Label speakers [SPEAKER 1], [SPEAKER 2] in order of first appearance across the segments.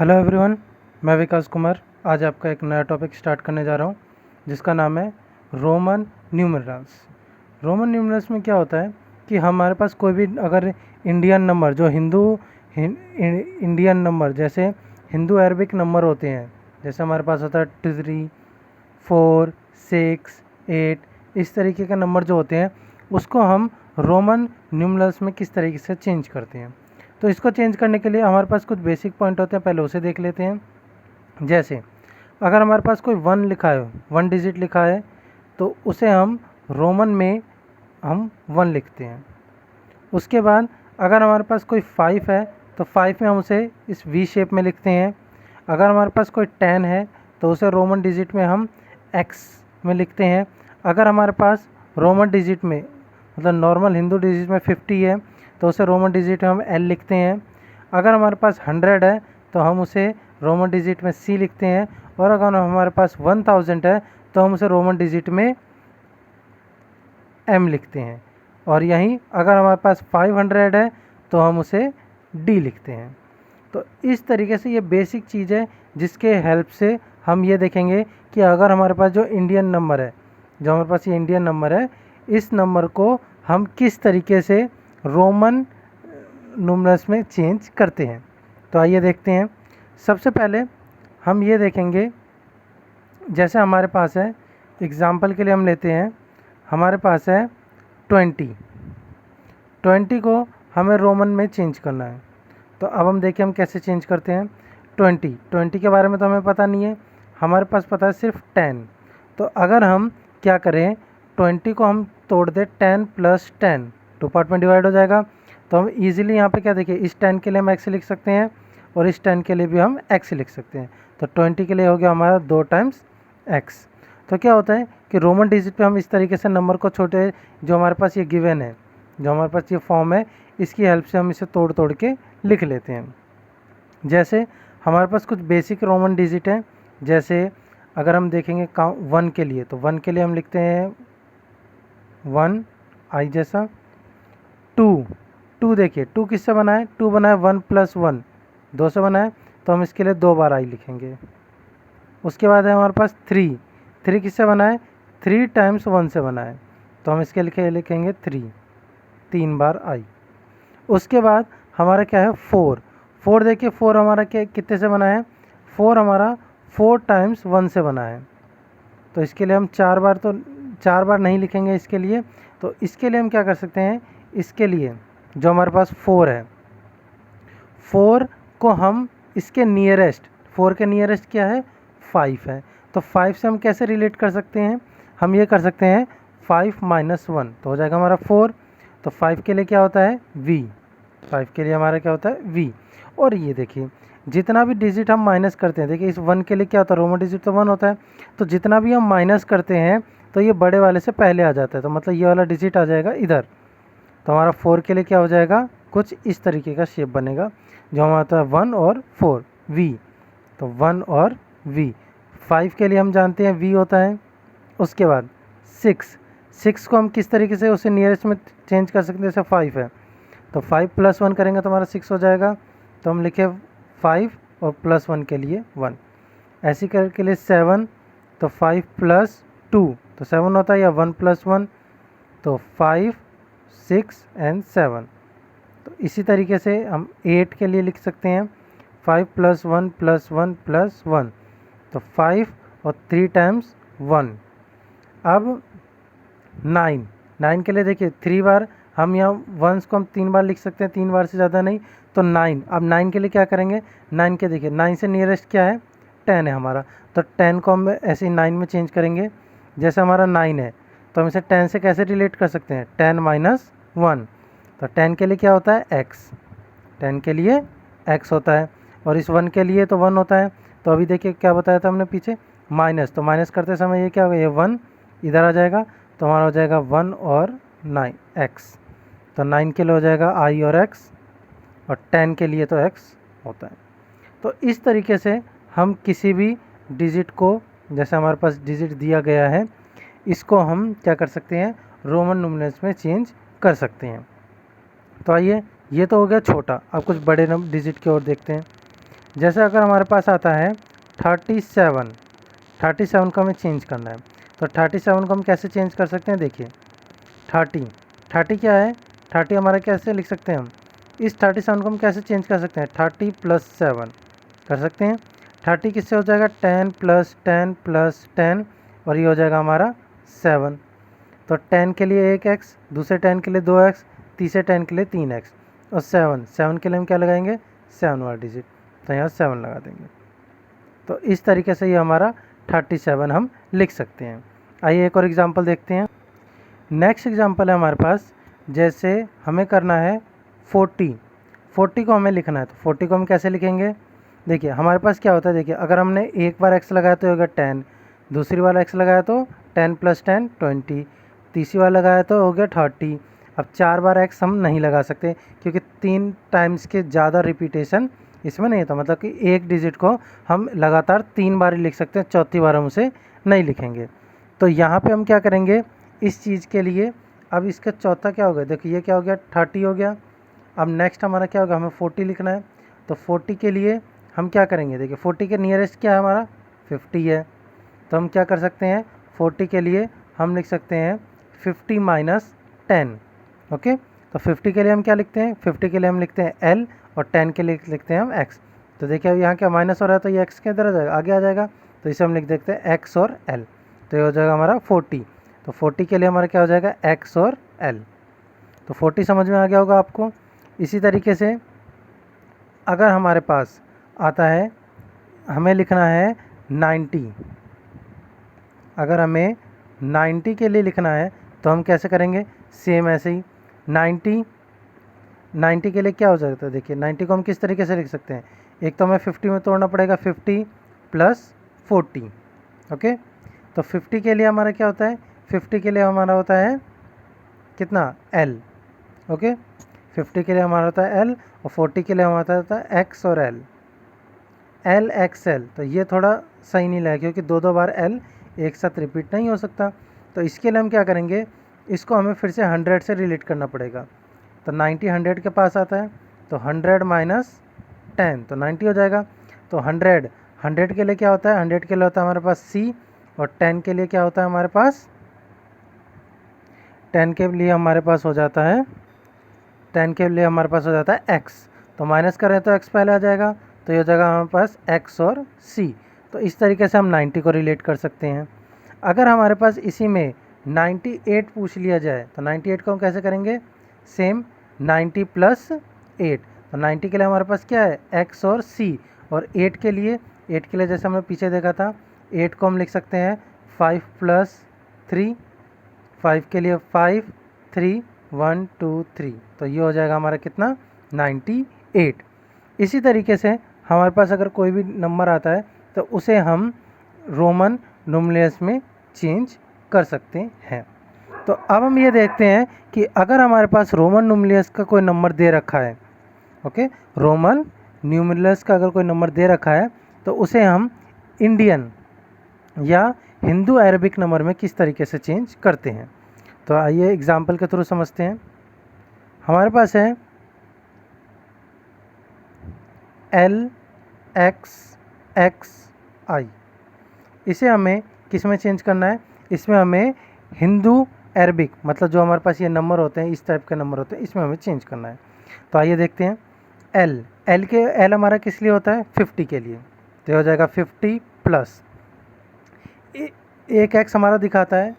[SPEAKER 1] Hello everyone, मैं विकास कुमार आज आपका एक नया टॉपिक स्टार्ट करने जा रहा हूँ जिसका नाम है रोमन न्यूमरल्स। रोमन न्यूमरल्स में क्या होता है कि हमारे पास कोई भी अगर इंडियन नंबर जो इंडियन नंबर जैसे हिंदू अरबिक नंबर होते हैं, जैसे हमारे पास होता है 3, 4, 6, 8, इस तरीके का नंबर जो होते हैं उसको हम रोमन न्यूमरल्स में किस तरीके से चेंज करते हैं। तो इसको चेंज करने के लिए हमारे पास कुछ बेसिक पॉइंट होते हैं, पहले उसे देख लेते हैं। जैसे अगर हमारे पास कोई 1 लिखा है, 1 डिजिट लिखा है, तो उसे हम रोमन में हम 1 लिखते हैं। उसके बाद अगर हमारे पास कोई 5 है तो 5 में हम उसे इस वी शेप में लिखते हैं। अगर हमारे पास कोई 10 है तो उसे रोमन डिजिट में हम एक्स में लिखते हैं। अगर हमारे पास रोमन डिजिट में मतलब नॉर्मल हिंदू डिजिट में 50 है तो उसे रोमन डिजिट में हम एल लिखते हैं। अगर हमारे पास 100 है तो हम उसे रोमन डिजिट में सी लिखते हैं। और अगर हमारे पास 1000 है तो हम उसे रोमन डिजिट में एम लिखते हैं। और यहीं अगर हमारे पास 500 है तो हम उसे डी लिखते हैं। तो इस तरीके से ये बेसिक चीज़ है जिसके हेल्प से हम ये देखेंगे कि अगर हमारे पास जो इंडियन नंबर है, जो हमारे पास ये इंडियन नंबर है, इस नंबर को हम किस तरीके से रोमन न्यूमरल्स में चेंज करते हैं। तो आइए देखते हैं। सबसे पहले हम ये देखेंगे, जैसे हमारे पास है, एग्जाम्पल के लिए हम लेते हैं, हमारे पास है 20 को हमें रोमन में चेंज करना है। तो अब हम देखें हम कैसे चेंज करते हैं। 20 के बारे में तो हमें पता नहीं है, हमारे पास पता है सिर्फ 10। तो अगर हम क्या करें, 20 को हम तोड़ दें 10 + 10, 2 पार्ट में डिवाइड हो जाएगा। तो हम इजीली यहाँ पे क्या देखिए, इस 10 के लिए हम एक्स लिख सकते हैं और इस 10 के लिए भी हम एक्स लिख सकते हैं। तो 20 के लिए हो गया हमारा 2 टाइम्स एक्स। तो क्या होता है कि रोमन डिजिट पे हम इस तरीके से नंबर को छोटे, जो हमारे पास ये गिवन है, जो हमारे पास ये फॉर्म है, इसकी हेल्प से हम इसे तोड़ तोड़ के लिख लेते हैं। जैसे हमारे पास कुछ बेसिक रोमन डिजिट हैं, जैसे अगर हम देखेंगे 1 के लिए, तो 1 के लिए हम लिखते हैं 1 आई जैसा। 2 देखिए 2 किससे बना है, 2 बना है 1 + 1, 2 से बना है, तो हम इसके लिए 2 बार आई लिखेंगे। उसके बाद है हमारे पास 3 किससे बना है, 3 टाइम्स 1 से बना है, तो हम इसके लिखेंगे 3 बार आई। उसके बाद हमारा क्या है 4 देखिए 4 हमारा क्या कितने से बना है, 4 हमारा 4 टाइम्स 1 से बना है, तो इसके लिए हम 4 बार, तो 4 बार नहीं लिखेंगे इसके लिए। तो इसके लिए हम क्या कर सकते हैं, इसके लिए जो हमारे पास 4 है, 4 को हम इसके नियरेस्ट, 4 के नियरेस्ट क्या है, 5 है। तो 5 से हम कैसे रिलेट कर सकते हैं, हम ये कर सकते हैं 5 - 1, तो हो जाएगा हमारा 4। तो 5 के लिए क्या होता है v, 5 के लिए हमारा क्या होता है v। और ये देखिए जितना भी डिजिट हम माइनस करते हैं, देखिए इस 1 के लिए क्या होता है, रोमन डिजिट तो 1 होता है, तो जितना भी हम माइनस करते हैं तो ये बड़े वाले से पहले आ जाता है, तो मतलब ये वाला डिजिट आ जाएगा इधर। तो हमारा 4 के लिए क्या हो जाएगा, कुछ इस तरीके का शेप बनेगा, जो हमारा आता है 1 और 4 v। तो 1 और v। 5 के लिए हम जानते हैं v होता है। उसके बाद 6 को हम किस तरीके से उसे नियरेस्ट में चेंज कर सकते हैं, जैसे 5 है तो 5 + 1 करेंगे तो हमारा 6 हो जाएगा। तो हम लिखे 5 और +1 के लिए 1। ऐसी करके लिए 7, तो 5 + 2 तो 7 होता है, या 1 + 1 तो 5, 6 और 7। तो इसी तरीके से हम 8 के लिए लिख सकते हैं 5 + 1 + 1 + 1, तो 5 और 3 टाइम्स 1। अब 9 के लिए देखिए 3 बार, हम यहाँ 1s को हम 3 बार लिख सकते हैं, 3 बार से ज़्यादा नहीं। तो 9, अब 9 के लिए क्या करेंगे, 9 के देखिए 9 से नियरेस्ट क्या है, 10 है हमारा, तो 10 को हम ऐसे ही 9 में चेंज करेंगे। जैसे हमारा 9 है तो हम इसे 10 से कैसे रिलेट कर सकते हैं, 10 - 1, तो 10 के लिए क्या होता है x, 10 के लिए x होता है, और इस 1 के लिए तो 1 होता है। तो अभी देखिए क्या बताया था हमने पीछे, माइनस, तो माइनस करते समय ये क्या होगा, ये 1 इधर आ जाएगा, तो हमारा हो जाएगा 1 और 9 x। तो 9 के लिए हो जाएगा i और x, और 10 के लिए तो x होता है। तो इस तरीके से हम किसी भी डिजिट को, जैसे हमारे पास डिजिट दिया गया है, इसको हम क्या कर सकते हैं, रोमन न्यूमरल्स में चेंज कर सकते हैं। तो आइए, ये तो हो गया छोटा, अब कुछ बड़े डिजिट की ओर देखते हैं। जैसे अगर हमारे पास आता है 37, 37 को हमें चेंज करना है, तो 37 को हम कैसे चेंज कर सकते हैं? देखिए 30 क्या है, 30 हमारा कैसे लिख सकते हैं हम? इस 37 को हम कैसे चेंज कर सकते हैं? 30 + 7 कर सकते हैं। 30 किससे हो जाएगा? 10 + 10 + 10, और ये हो जाएगा हमारा 7। तो 10 के लिए 1x, दूसरे 10 के लिए 2x, तीसरे 10 के लिए 3x, और 7 के लिए हम क्या लगाएंगे? 7 वाला डिजिट, तो यहाँ 7 लगा देंगे। तो इस तरीके से ये हमारा 37 हम लिख सकते हैं। आइए एक और एग्जांपल देखते हैं। नेक्स्ट एग्जांपल है हमारे पास, जैसे हमें करना है 40 को हमें लिखना है, तो 40 को हम कैसे लिखेंगे? देखिए हमारे पास क्या होता है, देखिए अगर हमने एक बार x लगाया तो होगा 10, दूसरी बार x लगाया तो 10 + 10 20, तीसरी बार लगाया तो हो गया 30। अब 4 बार x हम नहीं लगा सकते क्योंकि 3 टाइम्स के ज़्यादा रिपीटेशन इसमें नहीं होता, मतलब कि एक डिजिट को हम लगातार 3 बार ही लिख सकते हैं, चौथी बार हम उसे नहीं लिखेंगे। तो यहाँ पे हम क्या करेंगे इस चीज़ के लिए? अब इसका चौथा क्या होगा? देखिए ये क्या हो गया? 30 हो गया। अब नेक्स्ट हमारा क्या होगा? हमें 40 लिखना है, तो 40 के लिए हम क्या करेंगे? देखिए 40 के नियरेस्ट क्या है हमारा? 50 है, तो हम क्या कर सकते हैं? 40 के लिए हम लिख सकते हैं 50 - 10। ओके, तो 50 के लिए हम क्या लिखते हैं? 50 के लिए हम लिखते हैं L, और 10 के लिए लिखते हैं हम X। तो देखिए अब यहाँ क्या माइनस हो रहा है, तो ये X के अंदर आ जाएगा, आगे आ जाएगा, तो इसे हम लिख देते हैं X और L, तो ये हो जाएगा हमारा 40। तो 40 के लिए हमारा क्या हो जाएगा? X और L। तो 40 समझ में आ गया होगा आपको। इसी तरीके से अगर हमारे पास आता है, हमें लिखना है 90, अगर हमें 90 के लिए लिखना है तो हम कैसे करेंगे? सेम ऐसे ही 90 के लिए क्या हो सकता है? देखिए 90 को हम किस तरीके से लिख सकते हैं? एक तो हमें 50 में तोड़ना पड़ेगा, 50 + 40। ओके, तो 50 के लिए हमारा क्या होता है? 50 के लिए हमारा होता है कितना? L। ओके, 50 के लिए हमारा होता है L, और 40 के लिए हमारा होता है X और L, LXL। तो ये थोड़ा सही नहीं लगा क्योंकि दो बार L एक साथ रिपीट नहीं हो सकता। तो इसके लिए हम क्या करेंगे? इसको हमें फिर से 100 से रिलेट करना पड़ेगा। तो 90 100 के पास आता है, तो 100 - 10, तो 90 हो जाएगा। तो 100 के लिए क्या होता है? 100 के लिए होता है हमारे पास C, और 10 के लिए क्या होता है हमारे पास? 10 के लिए हमारे पास हो जाता है 10 के लिए हमारे पास हो जाता है X। तो माइनस करें तो X पहले आ जाएगा, तो ये हो जाएगा हमारे पास X और C। तो इस तरीके से हम 90 को रिलेट कर सकते हैं। अगर हमारे पास इसी में 98 पूछ लिया जाए तो 98 को हम कैसे करेंगे? सेम 90 + 8, तो 90 के लिए हमारे पास क्या है? X और C, और 8 के लिए जैसे हमने पीछे देखा था, 8 को हम लिख सकते हैं 5 + 3, 5 के लिए 5 3 1 2 3, तो ये हो जाएगा हमारा कितना? 98। इसी तरीके से हमारे पास अगर कोई भी नंबर आता है तो उसे हम रोमन न्यूमरल्स में चेंज कर सकते हैं। तो अब हम ये देखते हैं कि अगर हमारे पास रोमन न्यूमरल्स का कोई नंबर दे रखा है, ओके, रोमन न्यूमरल्स का अगर कोई नंबर दे रखा है तो उसे हम इंडियन या हिंदू अरबिक नंबर में किस तरीके से चेंज करते हैं। तो आइए एग्जाम्पल के थ्रू समझते हैं। हमारे पास है LXXI, इसे हमें किस में चेंज करना है? इसमें हमें हिंदू अरबिक, मतलब जो हमारे पास ये नंबर होते हैं, इस टाइप के नंबर होते हैं, इसमें हमें चेंज करना है। तो आइए देखते हैं। L हमारा किस लिए होता है? 50 के लिए, तो हो जाएगा 50 प्लस एक X हमारा दिखाता है,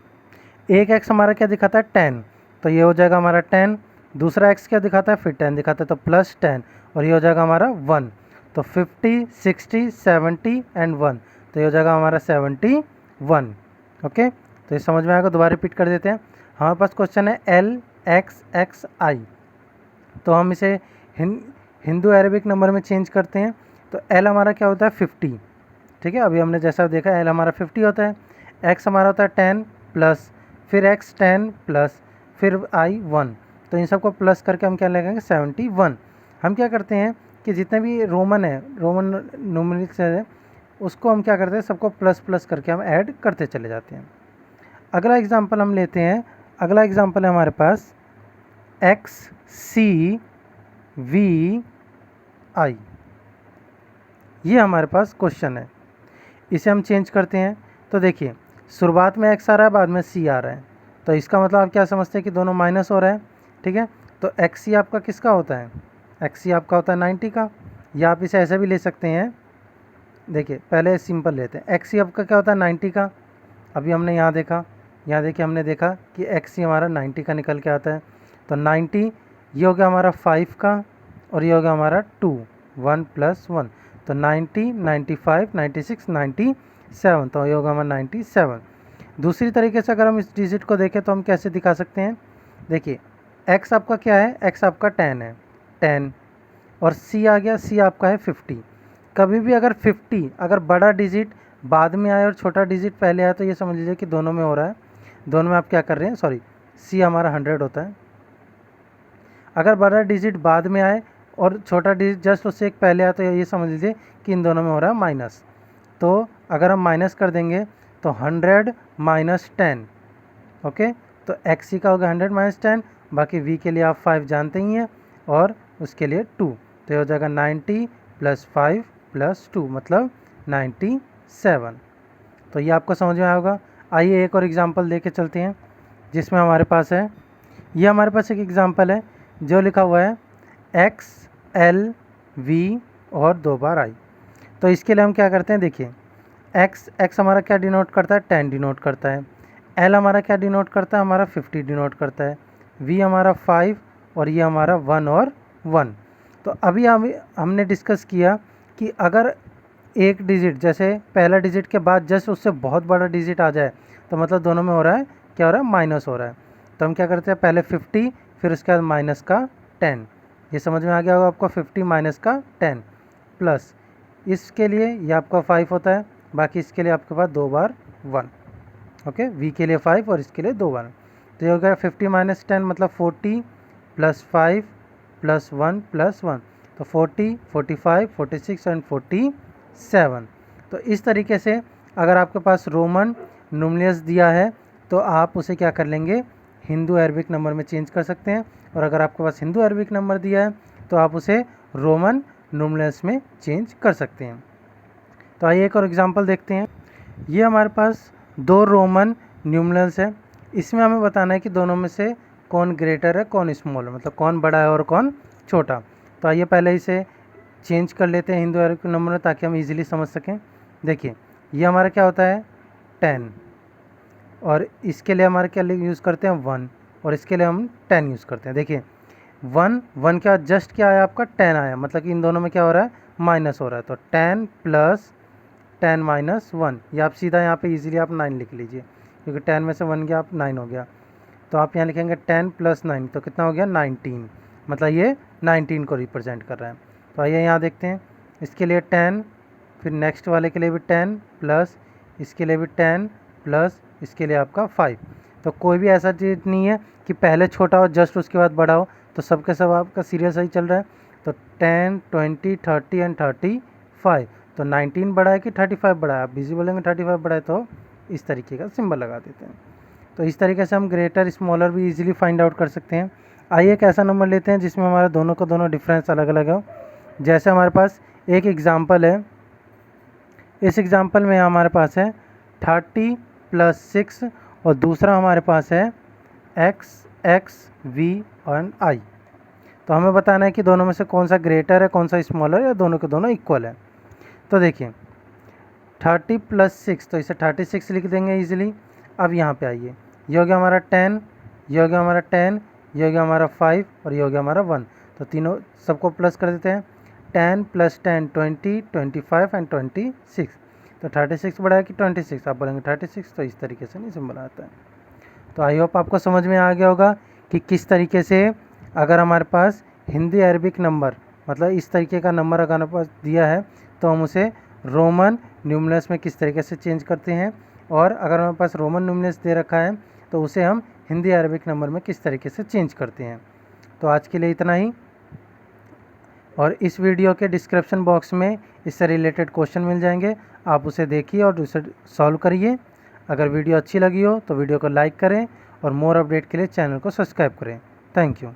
[SPEAKER 1] एक X हमारा क्या दिखाता है? 10, तो ये हो जाएगा हमारा 10। दूसरा X क्या दिखाता है? फिर 10 दिखाता है, तो +10, और ये हो जाएगा हमारा 1। तो 50 60 70 एंड 1, तो ये हो जाएगा हमारा 71। ओके, तो ये समझ में आएगा। दोबारा रिपीट कर देते हैं। हमारे पास क्वेश्चन है LXXI, तो हम इसे हिंदू अरेबिक नंबर में चेंज करते हैं। तो L हमारा क्या होता है? 50, ठीक है, अभी हमने जैसा देखा L हमारा 50 होता है, X हमारा होता है 10 प्लस, फिर X 10 प्लस, फिर I 1, तो इन सबको प्लस करके हम क्या लगाएंगे? 71। हम क्या करते हैं कि जितने भी रोमन न्यूमरिक्स है उसको हम क्या करते हैं? सबको प्लस प्लस करके हम ऐड करते चले जाते हैं। अगला एग्जांपल हम लेते हैं। अगला एग्जांपल है हमारे पास XCVI, ये हमारे पास क्वेश्चन है, इसे हम चेंज करते हैं। तो देखिए शुरुआत में x आ रहा है, बाद में c आ रहा है, तो इसका मतलब आप क्या समझते हैं कि दोनों माइनस हो रहा है, ठीक है। तो xc आपका किसका होता है, xc आपका होता है 90 का, या आप इसे ऐसे भी ले सकते हैं। देखिए पहले सिंपल लेते हैं, xc आपका क्या होता है 90 का। अभी हमने यहाँ देखा, यहाँ देखिए हमने देखा कि xc हमारा 90 का निकल के आता है। तो 90 ये हो गया हमारा 5 का, और ये हो गया हमारा 2, 1 + 1, तो 90, 95, 96, 97, तो ये होगा हमारा 97। दूसरी तरीके से अगर हम इस डिजिट को देखें तो हम कैसे दिखा सकते हैं, देखिए x आपका क्या है, x आपका 10 है, 10, और c आ गया, c आपका है 50। कभी भी अगर 50 अगर बड़ा डिजिट बाद में आए और छोटा डिजिट पहले आए तो ये समझ लीजिए कि दोनों में हो रहा है, दोनों में आप क्या कर रहे हैं, सॉरी c हमारा 100 होता है। अगर बड़ा डिजिट बाद में आए और छोटा डिजिट जस्ट उससे एक पहले आए तो ये समझ लीजिए कि इन दोनों में हो रहा है माइनस। तो अगर हम माइनस कर देंगे तो 100 - 10, ओके, तो xc का होगा 100 - 10, बाकी v के लिए आप 5 जानते ही हैं, और उसके लिए 2, तो ये हो जाएगा 90 + 5 + 2 मतलब 97। तो ये आपको समझ में आएगा। आइए एक और एग्जांपल देके चलते हैं, जिसमें हमारे पास है, ये हमारे पास एक एग्जांपल है जो लिखा हुआ है x l v और 2 बार i। तो इसके लिए हम क्या करते हैं, देखिए x हमारा क्या डिनोट करता है, 10 डिनोट करता है, l हमारा क्या डिनोट करता है, हमारा 50 डिनोट करता है, v हमारा 5, और ये हमारा 1 और 1। तो अभी हमने डिस्कस किया कि अगर एक डिजिट जैसे पहला डिजिट के बाद जस्ट उससे बहुत बड़ा डिजिट आ जाए तो मतलब दोनों में हो रहा है, क्या हो रहा है, माइनस हो रहा है। तो हम क्या करते हैं, पहले 50, फिर उसके बाद माइनस का 10। ये समझ में आ गया होगा आपको, 50 माइनस का 10 प्लस इसके लिए ये आपका 5 होता है, बाकी इसके लिए आपके पास 2 बार 1, ओके, v के लिए 5 और इसके लिए 2 बार। तो ये हो गया 50 - 10 मतलब 40 + 5 + 1 + 1, तो 40, 45, 46 एंड 47। तो इस तरीके से अगर आपके पास रोमन न्यूमरल्स दिया है तो आप उसे क्या कर लेंगे, हिंदू अरबिक नंबर में चेंज कर सकते हैं, और अगर आपके पास हिंदू अरबिक नंबर दिया है तो आप उसे रोमन न्यूमरल्स में चेंज कर सकते हैं। तो आइए एक और एग्जांपल देखते हैं। ये हमारे पास 2 रोमन न्यूमरल्स है, इसमें हमें बताना है कि दोनों में से कौन ग्रेटर है कौन स्मॉल है, मतलब कौन बड़ा है और कौन छोटा। तो आइए पहले इसे चेंज कर लेते हैं हिंदू अरबिक नंबर में ताकि हम इजीली समझ सकें। देखिए ये हमारा क्या होता है 10, और इसके लिए हमारे क्या यूज़ करते हैं 1, और इसके लिए हम 10 यूज़ करते हैं। देखिए 1 क्या जस्ट क्या आया आपका 10 आया, मतलब कि इन दोनों में क्या हो रहा है, माइनस हो रहा है। तो 10 + 10 - 1, या आप सीधा यहाँ पे इजीली आप 9 लिख लीजिए, क्योंकि 10 में से 1 गया आप 9 हो गया। तो आप यहाँ लिखेंगे 10 + 9, तो कितना हो गया 19, मतलब ये 19 को रिप्रेजेंट कर रहा है। तो आइए यहाँ देखते हैं, इसके लिए 10, फिर नेक्स्ट वाले के लिए भी 10 प्लस इसके लिए भी 10 प्लस इसके लिए आपका 5। तो कोई भी ऐसा चीज़ नहीं है कि पहले छोटा हो जस्ट उसके बाद बड़ा हो, तो सबके सब आपका सीरियल सही चल रहा है। तो 10, 20, 30 एंड 35, तो 19 बड़ा है कि 35 बड़ा है, आप बिजी बोलेंगे 35 बड़ा है तो इस तरीके का सिंबल लगा देते हैं। तो इस तरीके से हम ग्रेटर स्मॉलर भी इजीली फाइंड आउट कर सकते हैं। आइए एक ऐसा नंबर लेते हैं जिसमें हमारा दोनों का दोनों डिफरेंस अलग अलग हो। जैसे हमारे पास एक एग्जांपल है, इस एग्जांपल में हमारे पास है 30 + 6, और दूसरा हमारे पास है x v और i। तो हमें बताना है कि दोनों में से कौन सा ग्रेटर है कौन सा स्मॉलर है, या दोनों के दोनों इक्वल है। तो देखिए 30 + 6, तो इसे 36 लिख देंगे इजीली। अब यहाँ पे आइए, ये हो गया हमारा 10, ये हो गया हमारा 10, ये हो गया हमारा 5, और ये हो गया हमारा 1। तो तीनों सबको प्लस कर देते हैं, 10 + 10 20, 25 एंड 26। तो 36 बड़ा है कि 26, आप बोलेंगे 36, तो इस तरीके से नहीं सिंबल आता है। तो आई होप आपको समझ में आ गया होगा कि किस तरीके से अगर हमारे पास हिंदी अरबिक नंबर, मतलब इस तरीके का नंबर अगर हमारे पास दिया है तो हम उसे रोमन न्यूमरल्स में किस तरीके से चेंज करते हैं, और अगर हमारे पास रोमन न्यूमरल्स दे रखा है तो उसे हम हिंदी अरबिक नंबर में किस तरीके से चेंज करते हैं। तो आज के लिए इतना ही, और इस वीडियो के डिस्क्रिप्शन बॉक्स में इससे रिलेटेड क्वेश्चन मिल जाएंगे, आप उसे देखिए और उसे सॉल्व करिए। अगर वीडियो अच्छी लगी हो तो वीडियो को लाइक करें, और मोर अपडेट के लिए चैनल को सब्सक्राइब करें। Thank you.